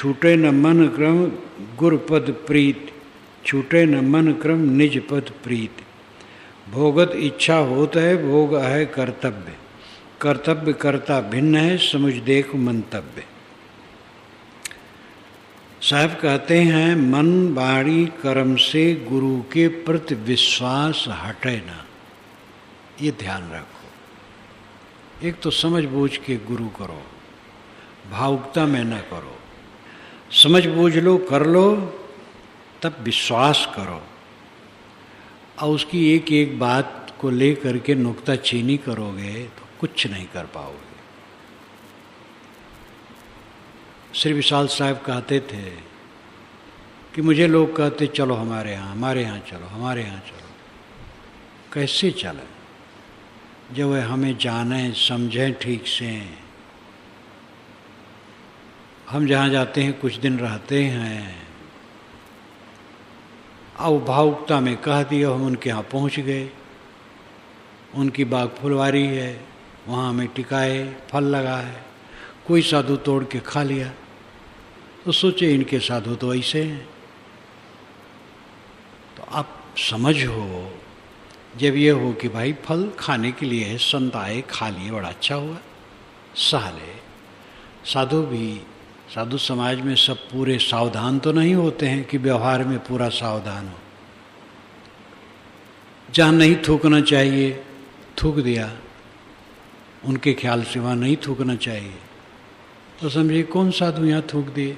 छूटे न मन क्रम गुर पद प्रीत, छूटे न मन क्रम निज पद प्रीत। भोगत इच्छा होत है, भोग है कर्तव्य, कर्तव्य करता भिन्न है, समझ देख मंतव्य। साहब कहते हैं मन वाणी कर्म से गुरु के प्रति विश्वास हटे ना, ये ध्यान रखो। एक तो समझ बूझ के गुरु करो, भावुकता में न करो। समझ बूझ लो, कर लो, तब विश्वास करो। और उसकी एक एक बात को ले करके नुक्ताचीनी करोगे तो कुछ नहीं कर पाओगे। श्री विशाल साहब कहते थे कि मुझे लोग कहते चलो हमारे यहाँ चलो, हमारे यहाँ चलो। कैसे चलें जब वह हमें जाने समझें ठीक से। हम जहाँ जाते हैं कुछ दिन रहते हैं, अब भावुकता में कह दिया, हम उनके यहाँ पहुँच गए, उनकी बाग फुलवारी है, वहाँ हमें टिकाए, फल लगा है, कोई साधु तोड़ के खा लिया, तो सोचे इनके साधु तो ऐसे हैं। तो आप समझ हो जब ये हो कि भाई फल खाने के लिए है, संत आए खा लिए, बड़ा अच्छा हुआ, सह ले। साधु भी, साधु समाज में सब पूरे सावधान तो नहीं होते हैं कि व्यवहार में पूरा सावधान हो। जहाँ नहीं थूकना चाहिए थूक दिया, उनके ख्याल से वहाँ नहीं थूकना चाहिए, तो समझिए कौन साधु यहाँ थूक दिए।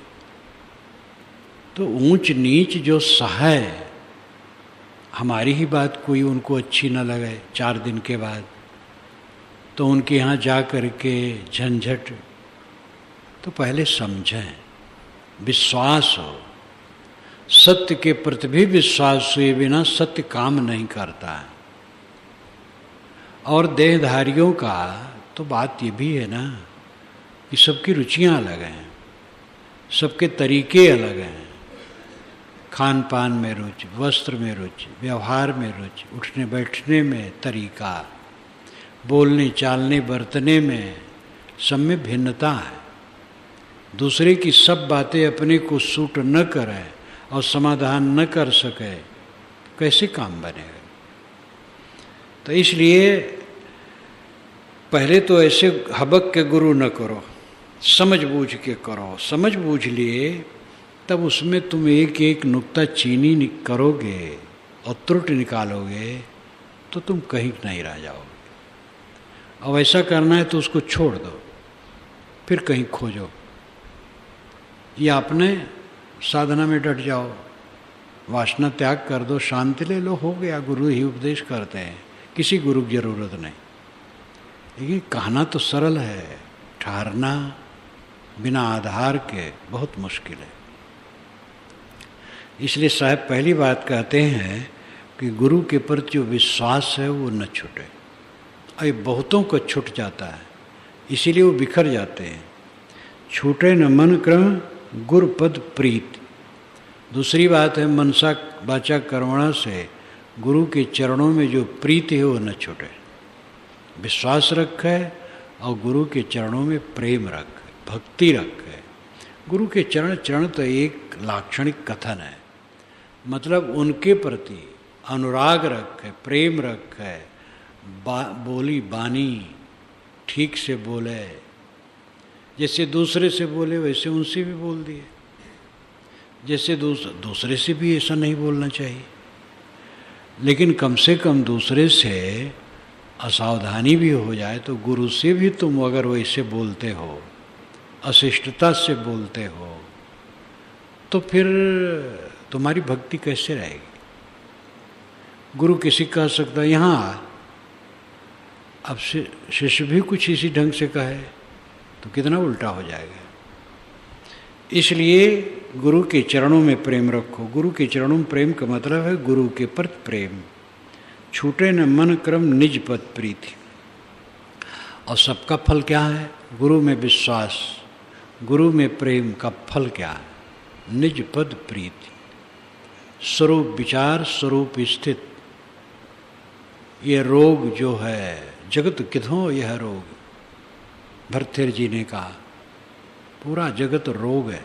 तो ऊंच नीच जो सहे, हमारी ही बात कोई उनको अच्छी न लगे 4 दिन के बाद, तो उनके यहाँ जा कर के झंझट। तो पहले समझें, विश्वास हो। सत्य के प्रति भी विश्वास हुए बिना सत्य काम नहीं करता है। और देहधारियों का तो बात ये भी है ना कि सबकी रुचियां अलग हैं, सबके तरीके अलग हैं। खान पान में रुचि, वस्त्र में रुचि, व्यवहार में रुचि, उठने बैठने में तरीका, बोलने चालने बरतने में, सब में भिन्नता है। दूसरे की सब बातें अपने को सूट न करें और समाधान न कर सके, कैसे काम बनेगा। तो इसलिए पहले तो ऐसे हबक के गुरु न करो, समझ बूझ के करो। समझ बूझ लिए तब उसमें तुम एक एक नुक्ताचीनी करोगे और त्रुटि निकालोगे तो तुम कहीं नहीं रह जाओगे। अब ऐसा करना है तो उसको छोड़ दो, फिर कहीं खोजो, या अपने साधना में डट जाओ, वासना त्याग कर दो, शांति ले लो, हो गया। गुरु ही उपदेश करते हैं, किसी गुरु की जरूरत नहीं। लेकिन कहना तो सरल है, ठहरना बिना आधार के बहुत मुश्किल है। इसलिए साहब पहली बात कहते हैं कि गुरु के प्रति जो विश्वास है वो न छूटे। अरे बहुतों को छूट जाता है, इसीलिए वो बिखर जाते हैं। छूटे न मन क्रम गुरु पद प्रीत। दूसरी बात है मनसा वाचा कर्मणा से गुरु के चरणों में जो प्रीति है वो न छूटे। विश्वास रखे और गुरु के चरणों में प्रेम रखे, भक्ति रखे। गुरु के चरण तो एक लाक्षणिक कथन है, मतलब उनके प्रति अनुराग रखे, प्रेम रखे, बोली बानी ठीक से बोले, जैसे दूसरे से बोले वैसे उनसे भी बोल दिए। जैसे दूसरे से भी ऐसा नहीं बोलना चाहिए, लेकिन कम से कम दूसरे से असावधानी भी हो जाए तो गुरु से भी तुम अगर वैसे बोलते हो, अशिष्टता से बोलते हो, तो फिर तुम्हारी भक्ति कैसे रहेगी। गुरु किसी कह सकता है यहाँ आ, अब शिष्य भी कुछ इसी ढंग से कहे तो कितना उल्टा हो जाएगा। इसलिए गुरु के चरणों में प्रेम रखो। गुरु के चरणों में प्रेम का मतलब है गुरु के प्रति प्रेम। छूटे न मन क्रम निज पद प्रीति। और सबका फल क्या है? गुरु में विश्वास, गुरु में प्रेम का फल क्या है? निज पद प्रीति, स्वरूप विचार, स्वरूप स्थित। ये रोग जो है, जगत किधों यह रोग, भरथेर जी ने कहा पूरा जगत रोग है,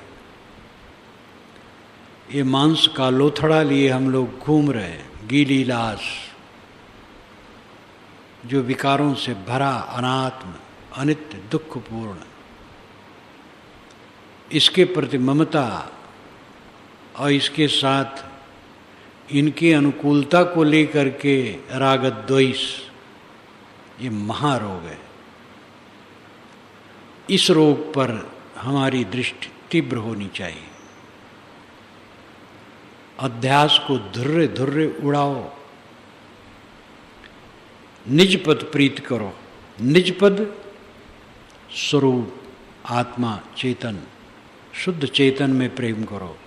ये मांस का लोथड़ा लिए हम लोग घूम रहे हैं, गीली लाश, जो विकारों से भरा, अनात्म, अनित्य, दुखपूर्ण। इसके प्रति ममता और इसके साथ इनकी अनुकूलता को लेकर के राग द्वेष, ये महारोग है। इस रोग पर हमारी दृष्टि तीव्र होनी चाहिए। अध्यास को धुर्रे धुर्रे उड़ाओ, निज पद प्रीत करो। निज पद स्वरूप, आत्मा, चेतन, शुद्ध चेतन में प्रेम करो।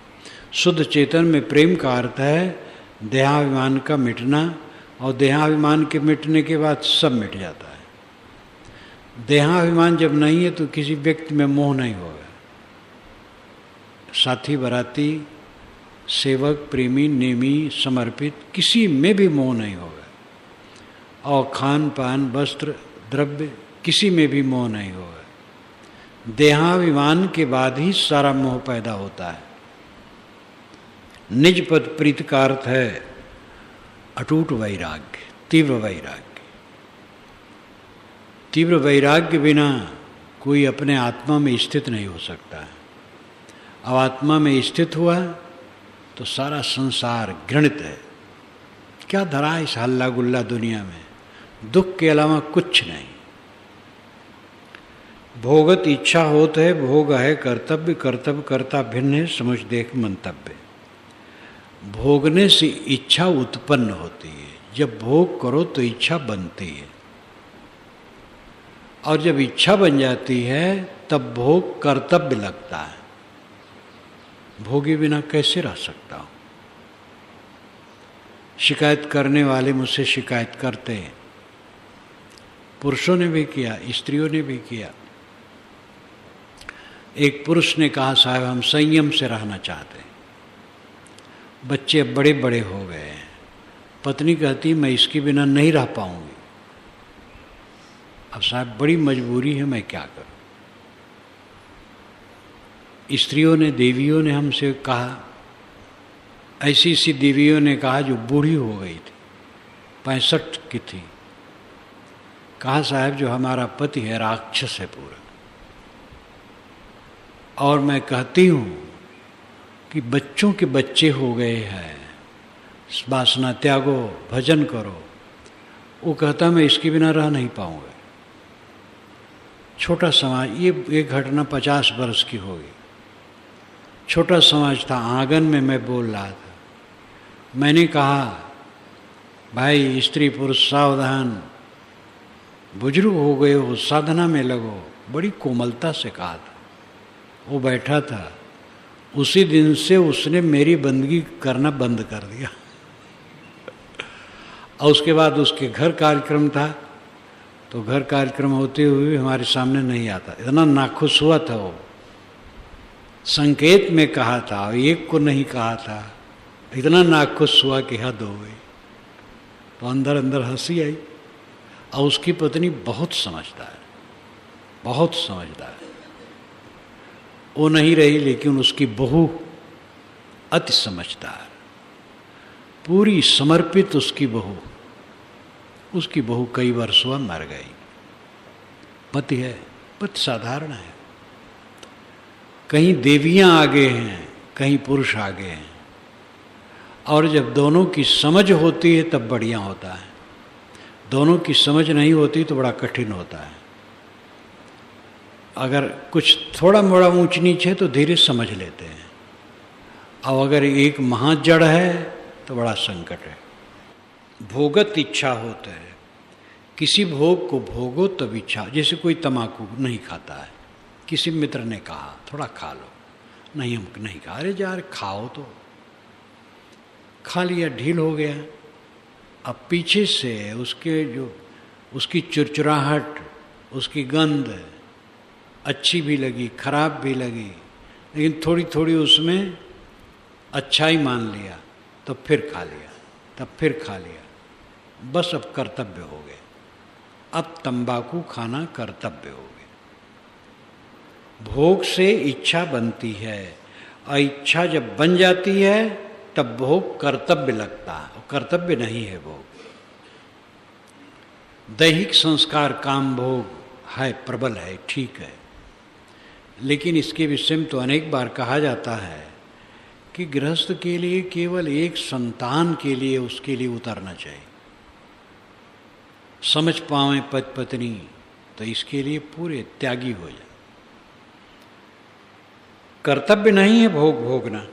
शुद्ध चेतन में प्रेम का अर्थ है देहाभिमान का मिटना, और देहाभिमान के मिटने के बाद सब मिट जाता है। देहाभिमान जब नहीं है तो किसी व्यक्ति में मोह नहीं होगा। साथी, बराती, सेवक, प्रेमी, नेमी, समर्पित, किसी में भी मोह नहीं होगा। और खान पान, वस्त्र, द्रव्य, किसी में भी मोह नहीं होगा। देहाभिमान के बाद ही सारा मोह पैदा होता है। निज पद प्रीत का अर्थ है अटूट वैराग्य, तीव्र वैराग्य। तीव्र वैराग्य बिना कोई अपने आत्मा में स्थित नहीं हो सकता है। अब आत्मा में स्थित हुआ तो सारा संसार घृणित है। क्या धरा इस हल्ला गुल्ला दुनिया में? दुख के अलावा कुछ नहीं। भोगत इच्छा होत है, भोग है कर्तव्य, कर्तव्य करता भिन्न है, समझ देख मंतव्य। भोगने से इच्छा उत्पन्न होती है। जब भोग करो तो इच्छा बनती है, और जब इच्छा बन जाती है तब भोग कर्तव्य लगता है। भोगे बिना कैसे रह सकता हूं? शिकायत करने वाले मुझसे शिकायत करते हैं। पुरुषों ने भी किया, स्त्रियों ने भी किया। एक पुरुष ने कहा, साहब हम संयम से रहना चाहते हैं, बच्चे अब बड़े बड़े हो गए हैं। पत्नी कहती मैं इसके बिना नहीं रह पाऊंगी। अब साहब बड़ी मजबूरी है, मैं क्या करूं? स्त्रियों ने, देवियों ने हमसे कहा, ऐसी ऐसी देवियों ने कहा जो बूढ़ी हो गई थी, 65 की थी। कहा साहब जो हमारा पति है राक्षस है पूरा। और मैं कहती हूँ कि बच्चों के बच्चे हो गए हैं, वासना त्यागो, भजन करो। वो कहता मैं इसके बिना रह नहीं पाऊंगा। छोटा समाज, ये घटना 50 वर्ष की होगी। छोटा समाज था, आंगन में मैं बोल रहा था। मैंने कहा भाई स्त्री पुरुष सावधान, बुजुर्ग हो गए हो, साधना में लगो। बड़ी कोमलता से कहा था। वो बैठा था। उसी दिन से उसने मेरी बंदगी करना बंद कर दिया। और उसके बाद उसके घर कार्यक्रम था, तो घर कार्यक्रम होते हुए हमारे सामने नहीं आता। इतना नाखुश हुआ था वो। संकेत में कहा था, एक को नहीं कहा था। इतना नाखुश हुआ कि हद हो गई। तो अंदर अंदर हंसी आई। और उसकी पत्नी बहुत समझदार है, बहुत समझदार है। वो नहीं रही, लेकिन उसकी बहू अति समझदार, पूरी समर्पित उसकी बहू। उसकी बहू कई वर्ष हुआ मर गई। पति है, पति साधारण है। कहीं देवियां आगे हैं, कहीं पुरुष आगे हैं। और जब दोनों की समझ होती है तब बढ़िया होता है। दोनों की समझ नहीं होती तो बड़ा कठिन होता है। अगर कुछ थोड़ा मोड़ा ऊंच नीच है तो धीरे समझ लेते हैं, और अगर एक महाजड़ है तो बड़ा संकट है। भोगत इच्छा होता है, किसी भोग को भोगो तब इच्छा। जैसे कोई तम्बाकू नहीं खाता है, किसी मित्र ने कहा थोड़ा खा लो, नहीं हम नहीं खा। अरे यार खाओ तो। खा लिया, ढील हो गया। अब पीछे से उसकी चुरचुराहट, उसकी गंध अच्छी भी लगी, खराब भी लगी, लेकिन थोड़ी थोड़ी उसमें अच्छाई मान लिया, तब फिर खा लिया, तब फिर खा लिया। बस अब कर्तव्य हो गए। अब तंबाकू खाना कर्तव्य हो गए। भोग से इच्छा बनती है, और इच्छा जब बन जाती है तब भोग कर्तव्य लगता है, और कर्तव्य नहीं है भोग। दैहिक संस्कार काम भोग है, प्रबल है, ठीक है, लेकिन इसके विषय में तो अनेक बार कहा जाता है कि गृहस्थ के लिए केवल एक संतान के लिए उसके लिए उतरना चाहिए। समझ पावें पति पत्नी तो इसके लिए पूरे त्यागी हो जाए। कर्तव्य नहीं है भोग भोगना,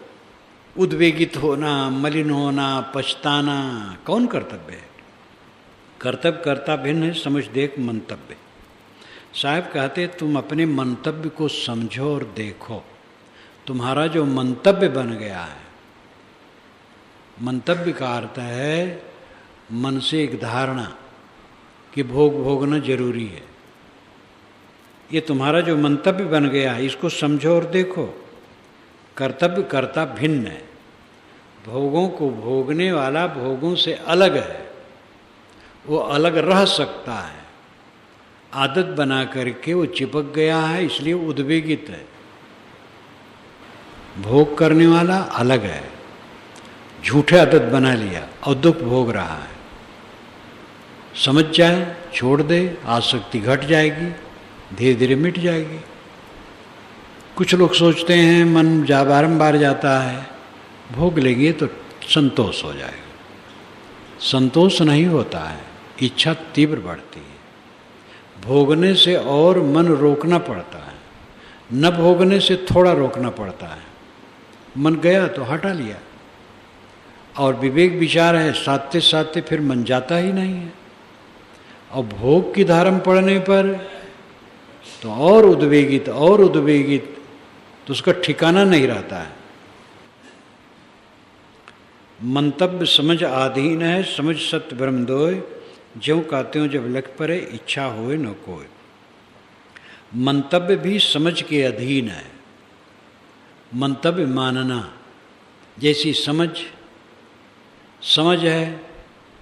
उद्वेगित होना, मलिन होना, पछताना, कौन कर्तव्य है? कर्तव्य कर्ता भिन्न है, समझ देख मंतव्य। साहब कहते तुम अपने मंतव्य को समझो और देखो। तुम्हारा जो मंतव्य बन गया है, मंतव्य का अर्थ है मन से एक धारणा कि भोग भोगना जरूरी है। ये तुम्हारा जो मंतव्य बन गया है, इसको समझो और देखो। कर्तव्य कर्ता भिन्न है, भोगों को भोगने वाला भोगों से अलग है, वो अलग रह सकता है। आदत बना करके वो चिपक गया है, इसलिए उद्वेगित है। भोग करने वाला अलग है, झूठे आदत बना लिया और दुख भोग रहा है। समझ जाए, छोड़ दे, आसक्ति घट जाएगी, धीरे धीरे मिट जाएगी। कुछ लोग सोचते हैं मन बारंबार जाता है, भोग लेंगे तो संतोष हो जाएगा। संतोष नहीं होता है, इच्छा तीव्र बढ़ती है। भोगने से और मन रोकना पड़ता है, न भोगने से थोड़ा रोकना पड़ता है। मन गया तो हटा लिया, और विवेक विचार है, साधते साधते फिर मन जाता ही नहीं है। और भोग की धारम पड़ने पर तो और उद्वेगित, तो उसका ठिकाना नहीं रहता है। मंतव्य समझ आधीन है, समझ सत्य ब्रह्म दोय, ज्यों कहते हो जब लख परे, इच्छा होए न कोय। मंतव्य भी समझ के अधीन है। मंतव्य मानना, जैसी समझ है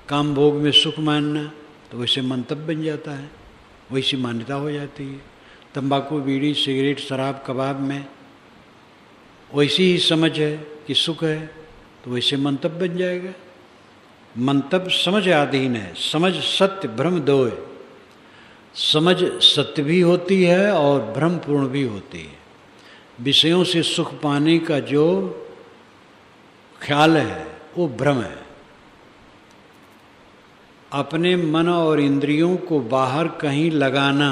काम भोग में सुख मानना, तो वैसे मंतव्य बन जाता है, वैसी मान्यता हो जाती है। तंबाकू, बीड़ी, सिगरेट, शराब, कबाब में वैसी ही समझ है कि सुख है, तो वैसे मंतव्य बन जाएगा। मंतव्य समझ अधीन है। समझ सत्य भ्रम दोय, समझ सत्य भी होती है और भ्रमपूर्ण भी होती है। विषयों से सुख पाने का जो ख्याल है वो भ्रम है। अपने मन और इंद्रियों को बाहर कहीं लगाना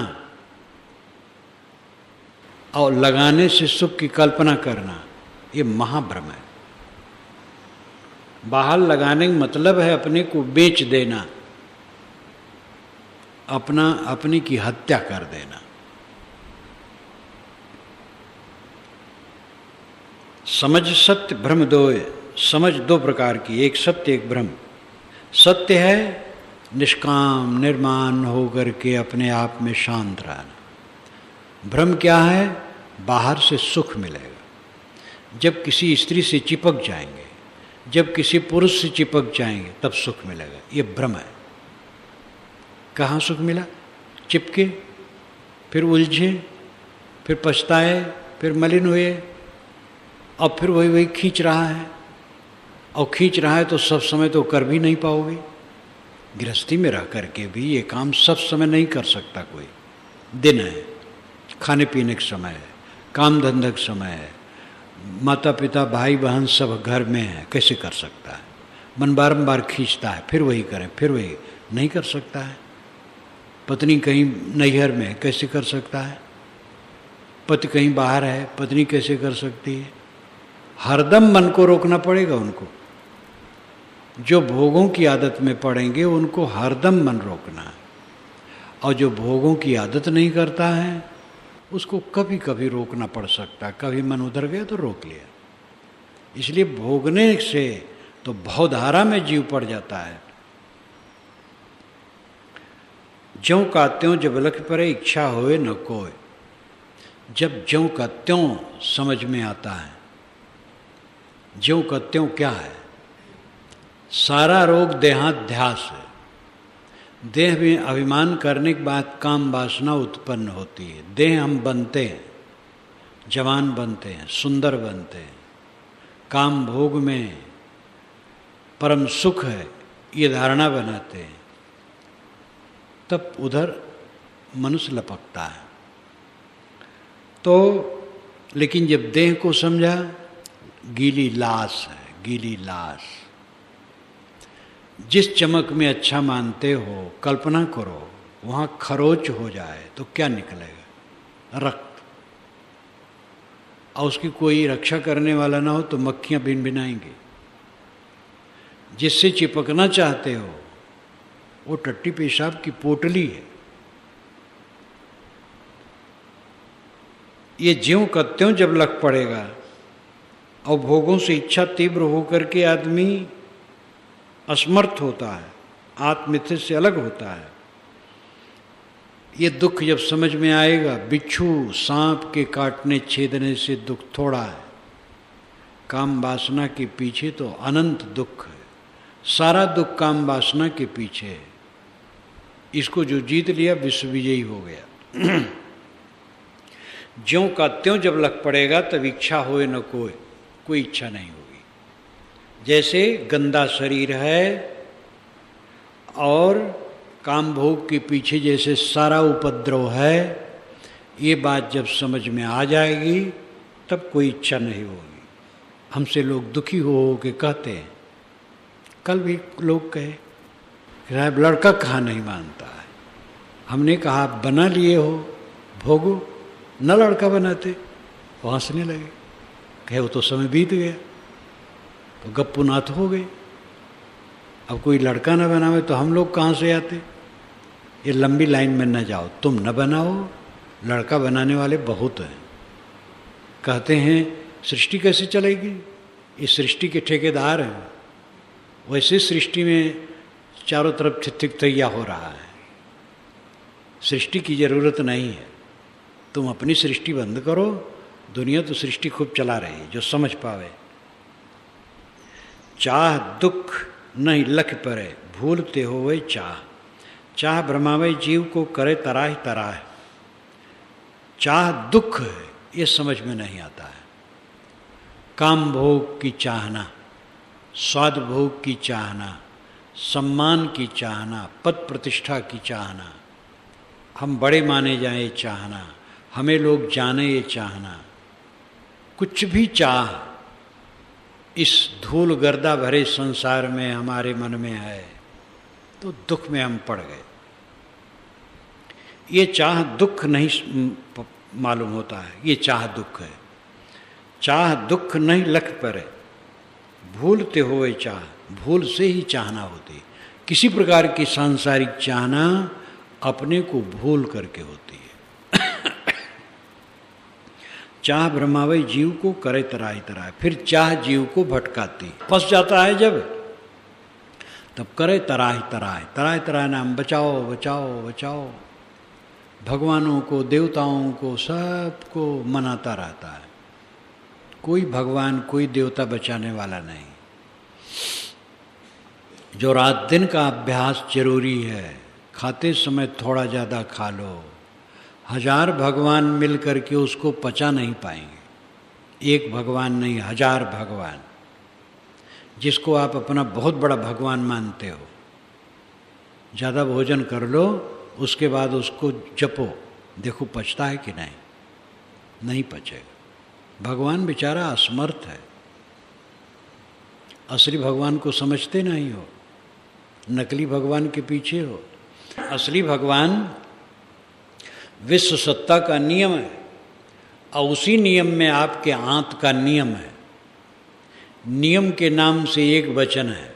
और लगाने से सुख की कल्पना करना, ये महाभ्रम है। बाहर लगाने का मतलब है अपने को बेच देना, अपनी की हत्या कर देना। समझ सत्य भ्रम दोय, समझ दो प्रकार की, एक सत्य एक भ्रम। सत्य है निष्काम निर्माण होकर के अपने आप में शांत रहना। भ्रम क्या है? बाहर से सुख मिलेगा। जब किसी स्त्री से चिपक जाएंगे, जब किसी पुरुष से चिपक जाएंगे, तब सुख मिलेगा। ये भ्रम है। कहाँ सुख मिला? चिपके, फिर उलझे, फिर पछताए, फिर मलिन हुए, और फिर वही खींच रहा है। और खींच रहा है तो सब समय तो कर भी नहीं पाओगे। गृहस्थी में रह करके भी ये काम सब समय नहीं कर सकता कोई। दिन है, खाने पीने का समय है, काम धंधे का समय है, माता पिता भाई बहन सब घर में है, कैसे कर सकता है? मन बारंबार खींचता है, फिर वही करें, फिर वही, नहीं कर सकता है। पत्नी कहीं नैहर में है, कैसे कर सकता है? पति कहीं बाहर है, पत्नी कैसे कर सकती है? हरदम मन को रोकना पड़ेगा उनको। जो भोगों की आदत में पड़ेंगे उनको हरदम मन रोकना है, और जो भोगों की आदत नहीं करता है उसको कभी कभी रोकना पड़ सकता है। कभी मन उधर गया तो रोक लिया। इसलिए भोगने से तो भवधारा में जीव पड़ जाता है। ज्यों का त्यों जब लख परे, इच्छा होए न कोय। जब ज्यों का त्यों समझ में आता है। ज्यों का त्यों क्या है? सारा रोग देहाध्यास है। देह में अभिमान करने के बाद काम वासना उत्पन्न होती है। देह हम बनते हैं, जवान बनते हैं, सुंदर बनते हैं, काम भोग में परम सुख है, ये धारणा बनाते हैं, तब उधर मनुष्य लपकता है। तो लेकिन जब देह को समझा, गीली लाश है, गीली लाश। जिस चमक में अच्छा मानते हो, कल्पना करो वहाँ खरोच हो जाए तो क्या निकलेगा? रक्त। और उसकी कोई रक्षा करने वाला ना हो तो मक्खियाँ भिनभिनाएंगी। जिससे चिपकना चाहते हो वो टट्टी पेशाब की पोटली है। ये ज्यों का त्यों जब लग पड़ेगा और भोगों से इच्छा तीव्र होकर के आदमी असमर्थ होता है, आत्ममिथ्य से अलग होता है। ये दुख जब समझ में आएगा, बिच्छू सांप के काटने छेदने से दुख थोड़ा है, काम वासना के पीछे तो अनंत दुख है। सारा दुख काम वासना के पीछे है। इसको जो जीत लिया विश्व विजयी हो गया। ज्यों का त्यों जब लग पड़ेगा तब इच्छा होए न कोई इच्छा नहीं होगी। जैसे गंदा शरीर है और काम भोग के पीछे जैसे सारा उपद्रव है, ये बात जब समझ में आ जाएगी तब कोई इच्छा नहीं होगी। हमसे लोग दुखी हो के कहते हैं, कल भी लोग कहे साहब लड़का कहाँ नहीं मानता है। हमने कहा आप बना लिए हो, भोगो, न लड़का बनाते। वो हंसने लगे, कहे वो तो समय बीत गया, तो गप्पू नाथ हो गए। अब कोई लड़का न बनावे तो हम लोग कहाँ से आते? ये लंबी लाइन में न जाओ, तुम न बनाओ, लड़का बनाने वाले बहुत हैं। कहते हैं सृष्टि कैसे चलेगी? ये सृष्टि के ठेकेदार हैं। वैसे सृष्टि में चारों तरफ थितैया हो रहा है। सृष्टि की जरूरत नहीं है, तुम अपनी सृष्टि बंद करो, दुनिया तो सृष्टि खूब चला रही है, जो समझ पावे। चाह दुख नहीं लख परे, भूलते हो वही चाह। चाह भ्रमावे जीव को करे तराह तराह। चाह दुख है, ये समझ में नहीं आता है। काम भोग की चाहना, स्वाद भोग की चाहना, सम्मान की चाहना, पद प्रतिष्ठा की चाहना, हम बड़े माने जाएं ये चाहना, हमें लोग जाने ये चाहना, कुछ भी चाह इस धूल गर्दा भरे संसार में हमारे मन में है तो दुख में हम पड़ गए। ये चाह दुख नहीं मालूम होता है, ये चाह दुख है। चाह दुख नहीं लख परे, भूलते हुए चाह, भूल से ही चाहना होती। किसी प्रकार की सांसारिक चाहना अपने को भूल करके होती है। चाह भ्रमावे जीव को करे तराही तराह, फिर चाह जीव को भटकाती। फंस जाता है जब, तब करे तराही तराह, तराह तराह नाम बचाओ बचाओ बचाओ। भगवानों को, देवताओं को, सबको मनाता रहता है। कोई भगवान कोई देवता बचाने वाला नहीं। जो रात दिन का अभ्यास जरूरी है, खाते समय थोड़ा ज़्यादा खा लो, 1000 भगवान मिल करके उसको पचा नहीं पाएंगे। एक भगवान नहीं, 1000 भगवान, जिसको आप अपना बहुत बड़ा भगवान मानते हो। ज़्यादा भोजन कर लो, उसके बाद उसको जपो, देखो पचता है कि नहीं, नहीं पचेगा। भगवान बेचारा असमर्थ है। असली भगवान को समझते नहीं हो, नकली भगवान के पीछे हो। असली भगवान विश्व सत्ता का नियम है और उसी नियम में आपके आंत का नियम है। नियम के नाम से एक वचन है,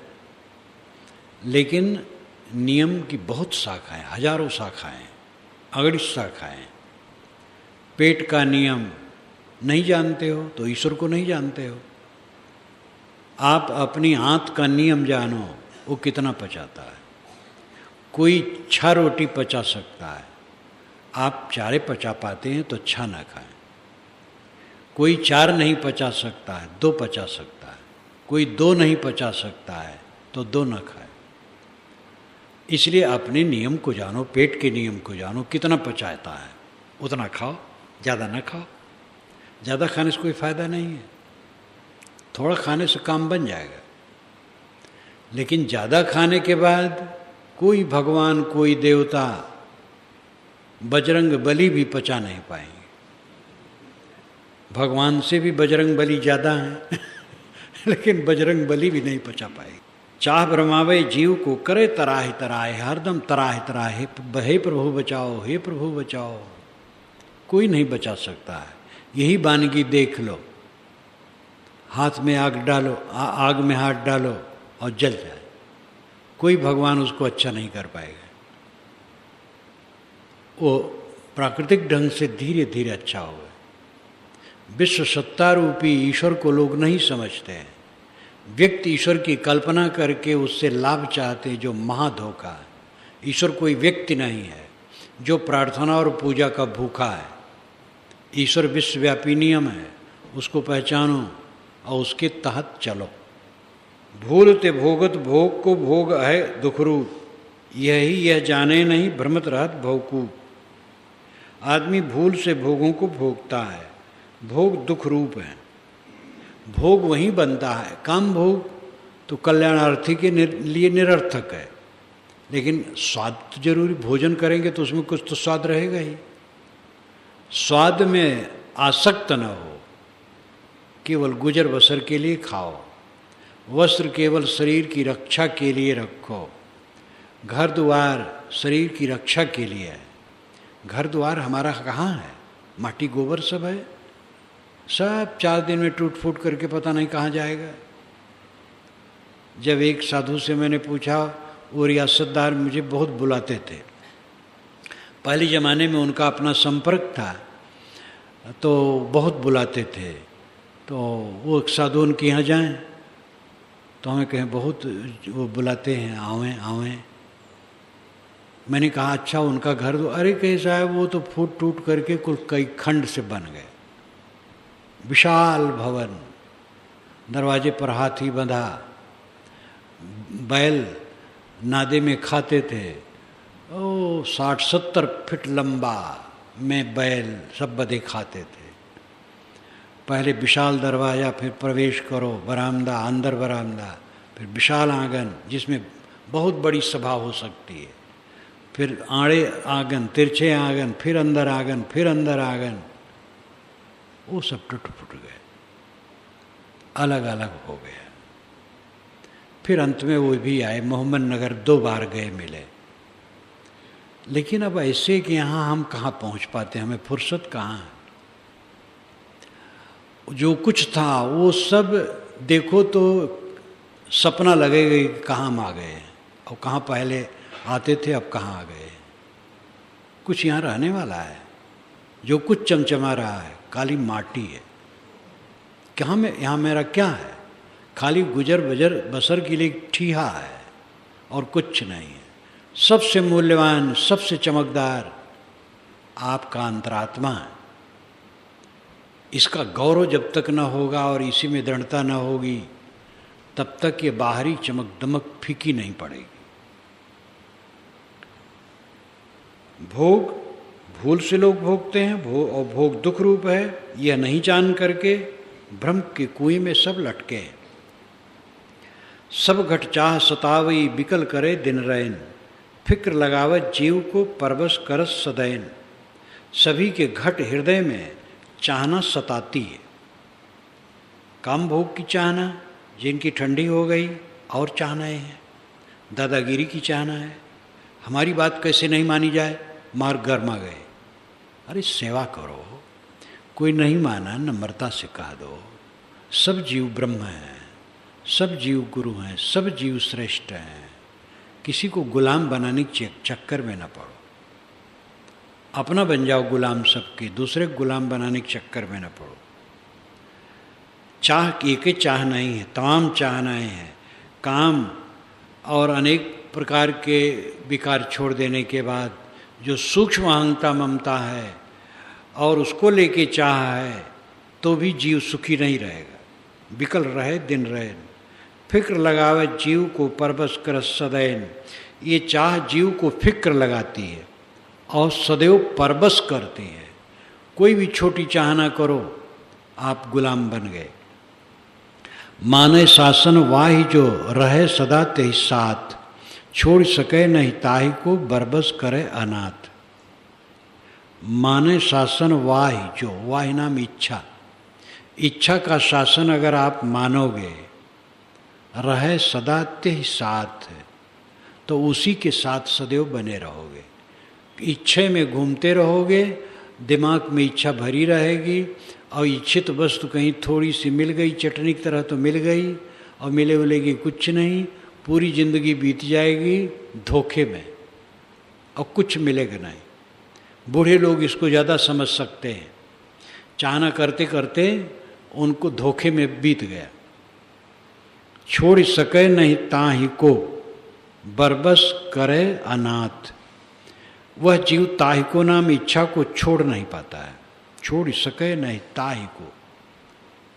लेकिन नियम की बहुत शाखाएं, हजारों शाखाएं, अगणित शाखाएं। पेट का नियम नहीं जानते हो तो ईश्वर को नहीं जानते हो। आप अपनी आंत का नियम जानो, वो कितना पचाता है। कोई 6 रोटी पचा सकता है, आप 4 पचा पाते हैं तो 6 ना खाएं। कोई 4 नहीं पचा सकता है, 2 पचा सकता है। कोई 2 नहीं पचा सकता है तो 2 ना खाए। इसलिए अपने नियम को जानो, पेट के नियम को जानो, कितना पचाता है उतना खाओ, ज़्यादा ना खाओ। ज़्यादा खाने से कोई फायदा नहीं है। थोड़ा खाने से काम बन जाएगा, लेकिन ज़्यादा खाने के बाद कोई भगवान, कोई देवता, बजरंग बली भी पचा नहीं पाएंगे। भगवान से भी बजरंग बली ज़्यादा हैं लेकिन बजरंग बली भी नहीं पचा पाएगी। चाह भरमावे जीव को करे तराहे तराहे, हरदम तराहे तराहे, हे प्रभु बचाओ, हे प्रभु बचाओ। कोई नहीं बचा सकता है। यही वानगी देख लो, हाथ में आग डालो, आग में हाथ डालो और जल जाए, कोई भगवान उसको अच्छा नहीं कर पाएगा। वो प्राकृतिक ढंग से धीरे धीरे अच्छा होगा। विश्व सत्ता रूपी ईश्वर को लोग नहीं समझते हैं। व्यक्ति ईश्वर की कल्पना करके उससे लाभ चाहते, जो महाधोखा है। ईश्वर कोई व्यक्ति नहीं है जो प्रार्थना और पूजा का भूखा है। ईश्वर विश्वव्यापी नियम है, उसको पहचानो और उसके तहत चलो। भूलते भोगत भोग को भोग है दुखरूप, यही यह जाने नहीं भ्रमत रहत भवकूप। आदमी भूल से भोगों को भोगता है, भोग दुख रूप है। भोग वहीं बनता है। काम भोग तो कल्याणार्थी के लिए निरर्थक है, लेकिन स्वाद तो जरूरी। भोजन करेंगे तो उसमें कुछ तो स्वाद रहेगा ही। स्वाद में आसक्त न हो, केवल गुजर बसर के लिए खाओ। वस्त्र केवल शरीर की रक्षा के लिए रखो। घर द्वार शरीर की रक्षा के लिए है। घर द्वार हमारा कहाँ है? माटी गोबर सब है, सब 4 दिन में टूट फूट करके पता नहीं कहाँ जाएगा। जब एक साधु से मैंने पूछा, वो रियासतदार मुझे बहुत बुलाते थे। पहले ज़माने में उनका अपना संपर्क था तो बहुत बुलाते थे। तो वो एक साधु उनके यहाँ जाएं तो हमें कहें बहुत वो बुलाते हैं, आवें आवें। मैंने कहा अच्छा उनका घर तो, अरे कैसा है, वो तो फूट टूट करके कुल कई खंड से बन गए। विशाल भवन, दरवाजे पर हाथी बंधा, बैल नादे में खाते थे। 60-70 फीट लंबा में बैल सब बधे खाते थे। पहले विशाल दरवाज़ा, फिर प्रवेश करो, बरामदा, अंदर बरामदा, फिर विशाल आंगन जिसमें बहुत बड़ी सभा हो सकती है, फिर आड़े आंगन, तिरछे आंगन, फिर अंदर आंगन, फिर अंदर आंगन। वो सब टूट फूट गए, अलग अलग हो गया। फिर अंत में वो भी आए, मोहम्मद नगर 2 बार गए, मिले। लेकिन अब ऐसे कि यहाँ हम कहाँ पहुँच पाते, हमें फुर्सत कहाँ है। जो कुछ था वो सब देखो तो सपना लगेगा कि कहाँ हम आ गए और कहाँ पहले आते थे, अब कहाँ आ गए। कुछ यहाँ रहने वाला है? जो कुछ चमचमा रहा है काली माटी है। कहाँ में यहाँ मेरा क्या है? खाली गुजर बजर बसर के लिए ठीहा है और कुछ नहीं है। सबसे मूल्यवान, सबसे चमकदार आपका अंतरात्मा है। इसका गौरव जब तक न होगा और इसी में दृढ़ता न होगी, तब तक ये बाहरी चमक दमक फीकी नहीं पड़ेगी। भोग भूल से लोग भोगते हैं, और भोग दुख रूप है। यह नहीं जान करके भ्रम के कुएं में सब लटके हैं। सब घट चाह सतावई बिकल करे दिन रैन, फिक्र लगावत जीव को परवश करस सदैन। सभी के घट हृदय में चाहना सताती है। काम भोग की चाहना, जिनकी ठंडी हो गई और चाहनाएं हैं। दादागिरी की चाहना है, हमारी बात कैसे नहीं मानी जाए, मार गरमा गए। अरे सेवा करो, कोई नहीं माना नम्रता से कह दो। सब जीव ब्रह्म हैं, सब जीव गुरु हैं, सब जीव श्रेष्ठ हैं। किसी को गुलाम बनाने के चक्कर में न पड़ो। अपना बन जाओ गुलाम सबके, दूसरे गुलाम बनाने के चक्कर में न पड़ो। चाह की एक चाह नहीं है, तमाम चाहनाएं हैं। काम और अनेक प्रकार के विकार छोड़ देने के बाद जो सूक्ष्म अहंता ममता है और उसको लेके चाह है, तो भी जीव सुखी नहीं रहेगा। विकल रहे दिन रहे, फिक्र लगावे जीव को परबस कर सदैन। ये चाह जीव को फिक्र लगाती है और सदैव परबस करती है। कोई भी छोटी चाह ना करो, आप गुलाम बन गए। माने शासन वाहि जो रहे सदा तेहि साथ, छोड़ सके नहीं ताहि को बरबस करे अनाथ। माने शासन वाहि जो, वाहि नाम इच्छा, इच्छा का शासन अगर आप मानोगे, रहे सदा तेहि साथ, तो उसी के साथ सदैव बने रहोगे। इच्छा में घूमते रहोगे, दिमाग में इच्छा भरी रहेगी, और इच्छित वस्तु कहीं थोड़ी सी मिल गई, चटनी की तरह तो मिल गई, और मिले मिलेगी कुछ नहीं, पूरी जिंदगी बीत जाएगी धोखे में, और कुछ मिलेगा नहीं। बूढ़े लोग इसको ज़्यादा समझ सकते हैं, चाहना करते करते उनको धोखे में बीत गया। छोड़ सके नहीं ताहि को बरबस करे अनाथ। वह जीव ताहि को नाम इच्छा को छोड़ नहीं पाता है। छोड़ सके नहीं ताहि को,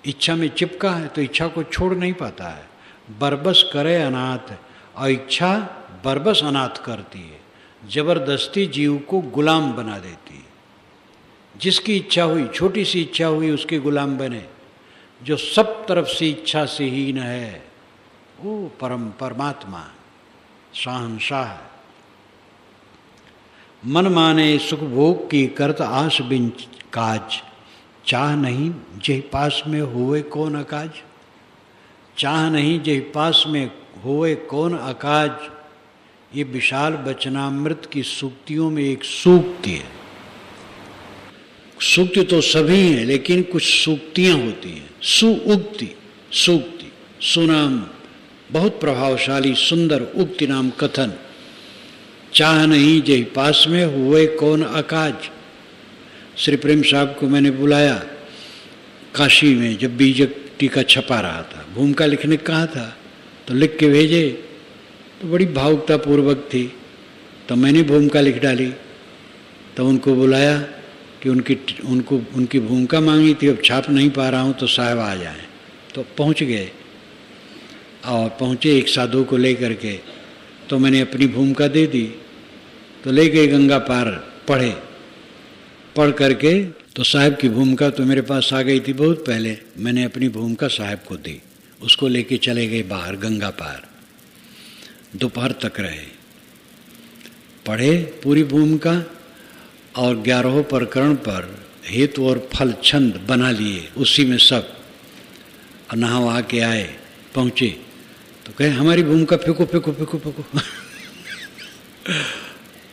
इच्छा में चिपका है तो इच्छा को छोड़ नहीं पाता है। बरबस करे अनाथ, और इच्छा बरबस अनाथ करती है, जबरदस्ती जीव को गुलाम बना देती है। जिसकी इच्छा हुई, छोटी सी इच्छा हुई, उसके गुलाम बने। जो सब तरफ से इच्छा से हीन है, वो परमात्मा शहंशाह है। मन माने सुख भोग की करत आस बिन काज, चाह नहीं जेहि पास में होए कौन अकाज। चाह नहीं जेहि पास में होए कौन अकाज, ये विशाल वचनामृत की सूक्तियों में एक सूक्ति है। सूक्ति तो सभी हैं, लेकिन कुछ सूक्तियां होती हैं। सुउक्ति, सूक्ति, सुनाम, बहुत प्रभावशाली सुंदर उक्ति नाम कथन। चाह नहीं जेहि पास में हुए कौन अकाज। श्री प्रेम साहब को मैंने बुलाया काशी में, जब बीजक टीका छपा रहा था, भूमिका लिखने कहा था, तो लिख के भेजे, तो बड़ी भावुकता पूर्वक थी, तो मैंने भूमिका लिख डाली। तो उनको बुलाया कि उनकी भूमिका मांगी थी, अब छाप नहीं पा रहा हूँ तो साहब आ जाएं। तो पहुँच गए, और पहुँचे एक साधु को लेकर के, तो मैंने अपनी भूमिका दे दी। तो ले गए गंगा पार, पढ़े, पढ़ करके तो साहब की भूमिका तो मेरे पास आ गई थी बहुत पहले। मैंने अपनी भूमिका साहब को दी, उसको लेके चले गए बाहर गंगा पार। दोपहर तक रहे, पढ़े पूरी भूमिका, और 11वें प्रकरण पर हेतु और फल छंद बना लिए, उसी में सब। और नहा के आए, पहुँचे तो कहे हमारी भूमिका फेंको फेंको फेंको फेंको।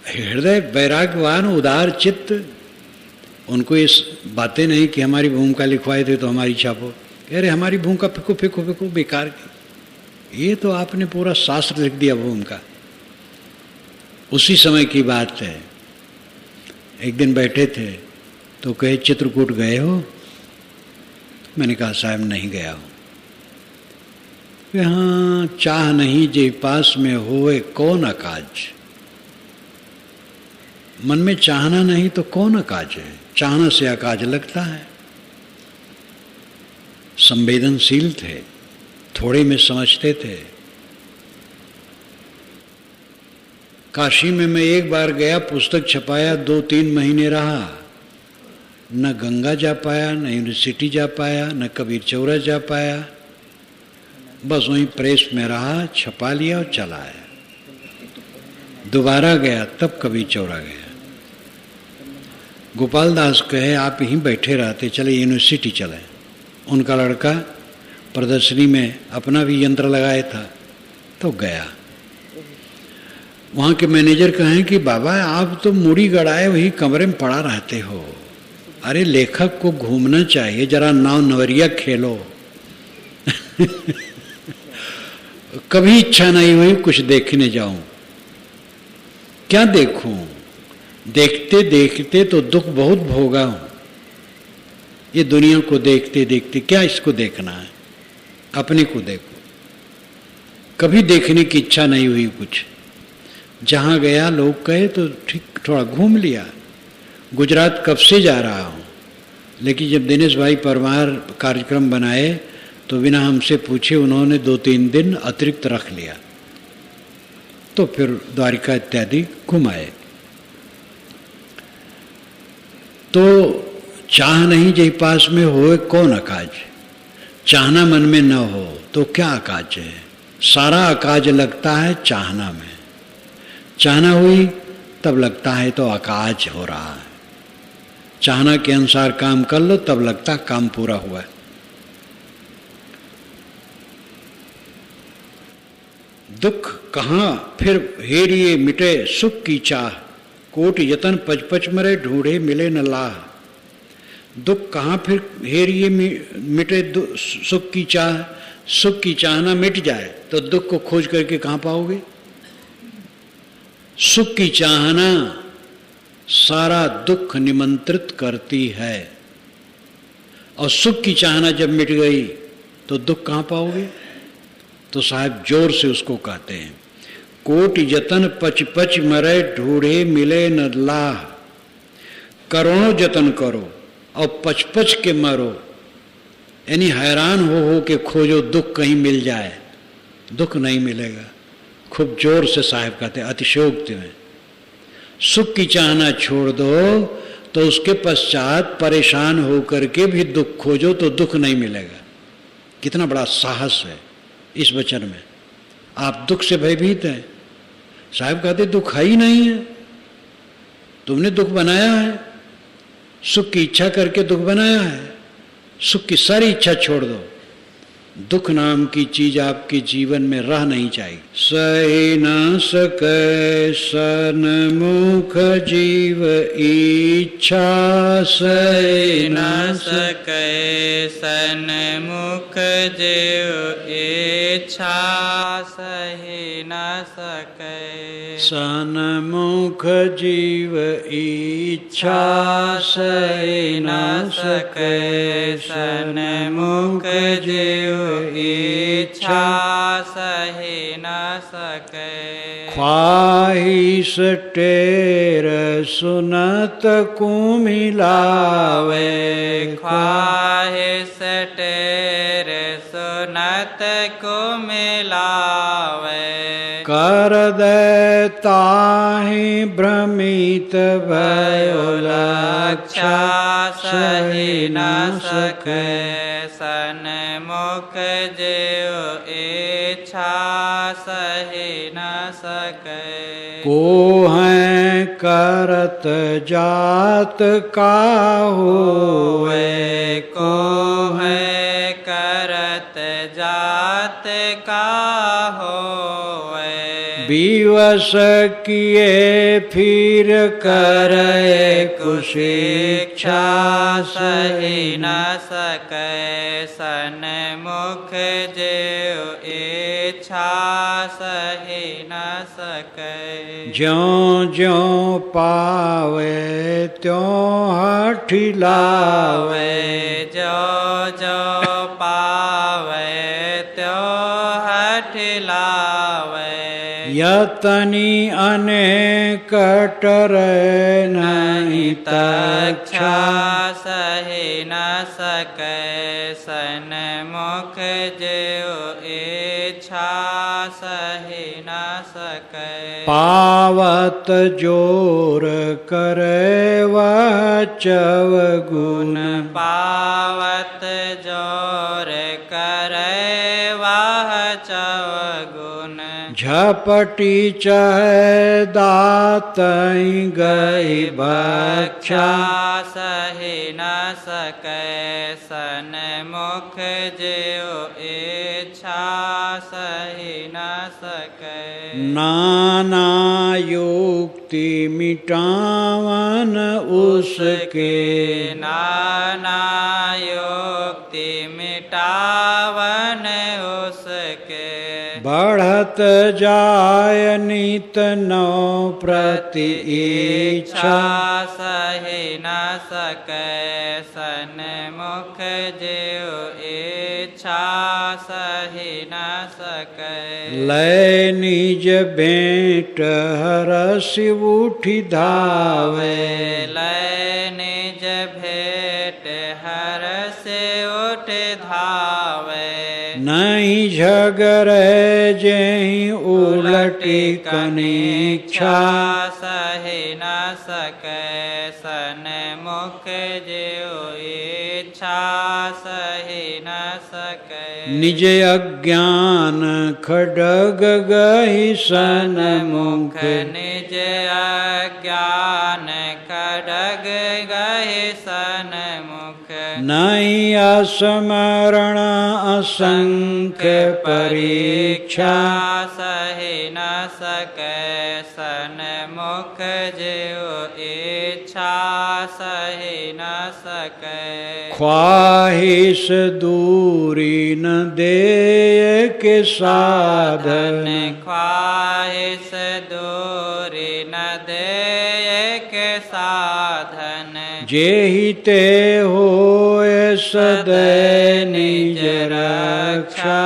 हृदय वैराग्यवान उदार चित्त, उनको ये बातें नहीं कि हमारी भूमिका लिखवाए थे तो हमारी छापो। कह रहे हमारी भूमिका फेंको फेंको फेंको, बेकार की। ये तो आपने पूरा शास्त्र लिख दिया भूमिका। उसी समय की बात है, एक दिन बैठे थे तो कहे चित्रकूट गए हो? मैंने कहा साहब नहीं गया हूँ। हाँ, चाह नहीं जे पास में होए कौन अकाज। मन में चाहना नहीं तो कौन अकाज है? चाहना से अकाज लगता है। संवेदनशील थे, थोड़े में समझते थे। काशी में मैं एक बार गया, पुस्तक छपाया, 2-3 महीने रहा, न गंगा जा पाया, न यूनिवर्सिटी जा पाया, न कबीर चौरा जा पाया। बस वहीं प्रेस में रहा, छपा लिया और चला आया। दोबारा गया तब कबीर चौरा गया। गोपाल दास कहे आप यहीं बैठे रहते, चले यूनिवर्सिटी चले। उनका लड़का प्रदर्शनी में अपना भी यंत्र लगाया था, तो गया। वहाँ के मैनेजर कहें कि बाबा आप तो मुड़ी गड़ाए वही कमरे में पड़ा रहते हो। अरे लेखक को घूमना चाहिए, जरा नाव नवरिया खेलो। कभी इच्छा नहीं हुई कुछ देखने जाऊं। क्या देखूं? देखते देखते तो दुख बहुत भोगा हूं। ये दुनिया को देखते देखते क्या इसको देखना है? अपने को देखो। कभी देखने की इच्छा नहीं हुई कुछ। जहां गया लोग कहे तो ठीक थोड़ा घूम लिया। गुजरात कब से जा रहा हूं, लेकिन जब दिनेश भाई परमार कार्यक्रम बनाए तो बिना हमसे पूछे उन्होंने 2-3 दिन अतिरिक्त रख लिया, तो फिर द्वारिका इत्यादि घुमाए। तो चाह नहीं जे पास में होए कौन अकाज। चाहना मन में न हो तो क्या अकाज है? सारा अकाज लगता है चाहना में। चाहना हुई तब लगता है तो अकाज हो रहा है। चाहना के अनुसार काम कर लो तब लगता काम पूरा हुआ है। दुख कहाँ फिर हेरिए मिटे सुख की चाह, कोटि यतन पच पच मरे ढूंढे मिले न लाह। दुख कहाँ फिर हेरिए मिटे सुख की चाह। सुख की चाहना मिट जाए तो दुख को खोज करके कहाँ पाओगे? सुख की चाहना सारा दुख निमंत्रित करती है, और सुख की चाहना जब मिट गई तो दुख कहाँ पाओगे? तो साहब जोर से उसको कहते हैं, कोटि जतन पच पच मरे ढूंढे मिले न लाह। करोड़ों जतन करो और पच पच के मरो, यानी हैरान हो के खोजो दुख कहीं मिल जाए, दुख नहीं मिलेगा। खूब जोर से साहब कहते हैं अतिशयोक्ति में। सुख की चाहना छोड़ दो तो उसके पश्चात परेशान होकर के भी दुख खोजो तो दुख नहीं मिलेगा। कितना बड़ा साहस है इस वचन में। आप दुख से भयभीत हैं, साहब कहते दुख है ही नहीं है, तुमने दुख बनाया है, सुख की इच्छा करके दुख बनाया है। सुख की सारी इच्छा छोड़ दो, दुख नाम की चीज आपके जीवन में रह नहीं चाहिए। सही न सके सन्मुख जीव इच्छा, सही न सके सन्मुख जीव इच्छा, सही न सके सन्मुख जीव इच्छा, सही न सके सन्मुख जीव इच्छा, सही न सके। ख्वाहिश टेर सुनत को मिलावे, ख्वाहिश टेर सुनत को मिलावे। कर दे ताहि भ्रमित भयो लक्षा, सही न सके सन्मुख जीव इच्छा, सही न सके। को है करत जात का होवे, को है करत जात का होवे। विवश किए फिर करे कुछ इच्छा, सही न सके सन्मुख जीव इच्छा, सही न सके। ज्यों ज्यों पावे त्यों हठिलावे, जो जो पावे त्यों हठिलावे। यतनी अनेक टरै नहीं तक्षा, सही न सके सन्मुख जीव इच्छा, सही न सके। पावत जोर करे वह चवगुन, पावत जोर करे वह चवगुन। झपटी चह दातई गई भक्षा, सही न सके सन्मुख जीव इच्छा, सही न सके। नाना युक्ति मिटावन उसके, नाना युक्ति मिटावन उसके। बढ़त जाय नित नौ प्रति इच्छा, सही न सके सन्मुख जीव इच्छा, सही न सके। लय निज भेंट हरस उठि धावे, लय निज भेंट हरस उठ धावे। नहीं झगरे जेहि उलटी कनीक्षा, सही न सके सन्मुख जीव इच्छा, सही न सके। निज अज्ञान खड्ग गहि सन्मुख निज अज्ञान खड्ग गहि सन्मुख नहीं असमरण असंख्य परीक्षा सही न सकै सन्मुख जो इच्छा सही न सकै ख्वाहिश दूरी न दे के साधन ख्वाहिश दूरी न दे के साधन जेहि ते होए सदै निज रक्षा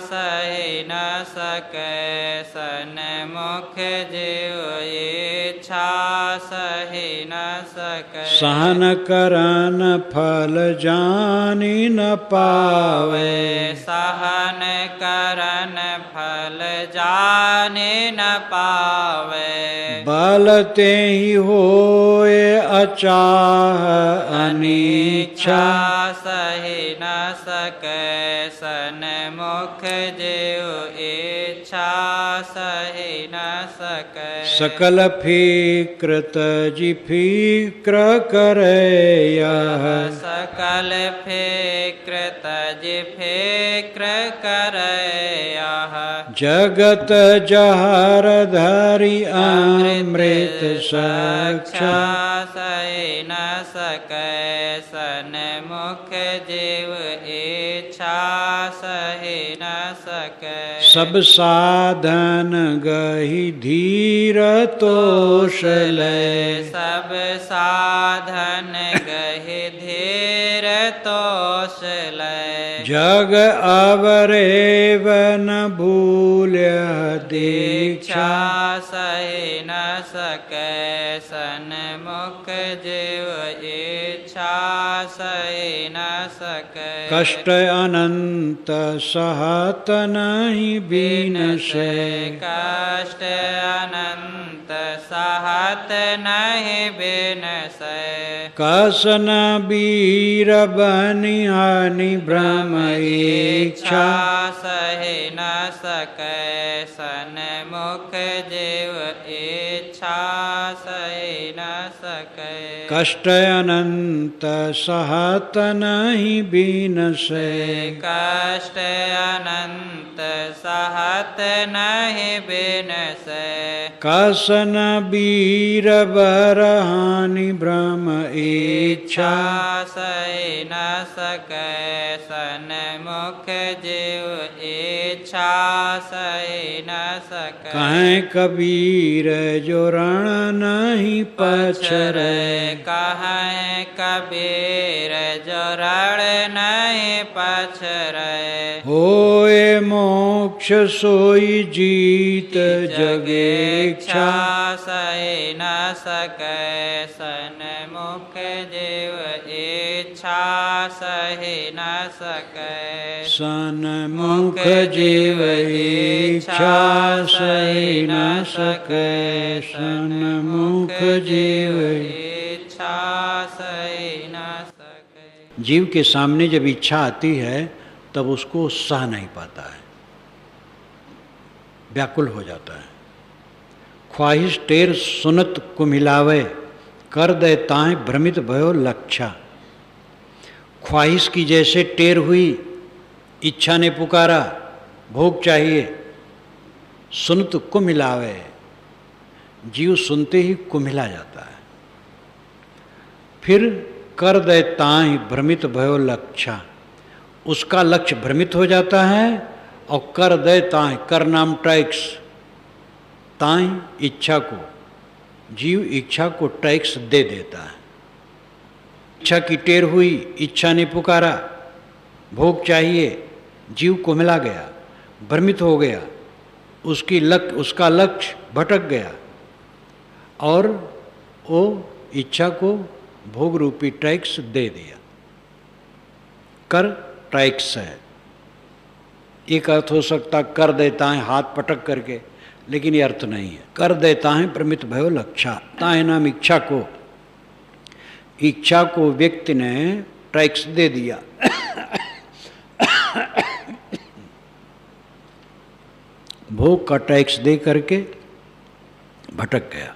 सही न सकै सन्मुख जो इच्छा सही न सकै सहन करन फल जानी न पावे सहन करन फल जाने न पावे बल ते ही होए अचाह अनिच्छा सही न सकै सन्मुख जो इच्छा सही न सकै सकल फीक्र तजि फीक्र करे यह सकल फिक्र तज फिक्र करे यह जगत जहर धरि अमृत साक्षा सही न सकै सन्मुख जीव इच्छा सही न सकै सब साधन गहि धीर तोष लय सब साधन गहि धीर तोष लय जग अवरेव न भूल्य दीक्षा सही न सकै सन्मुख जीव इच्छा सही न सकै कष्ट अनंत सहत नहीं बीनसे कष्ट अनंत सहत नहीं बिनसै कसन वीर बनि हानि ब्रह्म इच्छा सही न सकै सन्मुख जीव इच्छा सही न सकै कष्ट अनंत सहत नहीं बीनसे कष्ट अनंत सहत नहीं बिनसै कसन वीर बर हानि ब्रह्म इच्छा सही न सकै सन्मुख जीव इच्छा सही न सकै कहें कबीर जो रण नहीं पछरै कहें कबीर जो रण नहीं पछरै होए मोक्ष सोई जीत जगेच्छा सही न सकै सन्मुख जीव इच्छा सही न सकै सन्मुख जीव इच्छा सही न सकै सन्मुख जीव इच्छा सही न सकै जीव के सामने जब इच्छा आती है तब उसको सह नहीं पाता है, व्याकुल हो जाता है। ख्वाहिश टेर सुनत कुमिलावे कर दे ताए भ्रमित भयो लक्षा। ख्वाहिश की जैसे टेर हुई, इच्छा ने पुकारा भोग चाहिए, सुनत कुमिलावे, जीव सुनते ही कुमिला जाता है। फिर कर दे ताए भ्रमित भयो लक्षा, उसका लक्ष्य भ्रमित हो जाता है। और कर दे ताए, कर नाम टैक्स, ताए इच्छा को, जीव इच्छा को टैक्स दे देता है। इच्छा की टेर हुई, इच्छा ने पुकारा भोग चाहिए, जीव कुमिला गया, भ्रमित हो गया, उसका लक्ष्य भटक गया और वो इच्छा को भोग रूपी टैक्स दे दिया। कर टैक्स है। एक अर्थ हो सकता कर देता है हाथ पटक करके, लेकिन ये अर्थ नहीं है। कर देता है प्रमित भयो लक्षा, ताए नाम इच्छा को व्यक्ति ने टैक्स दे दिया। भोग का टैक्स दे करके भटक गया।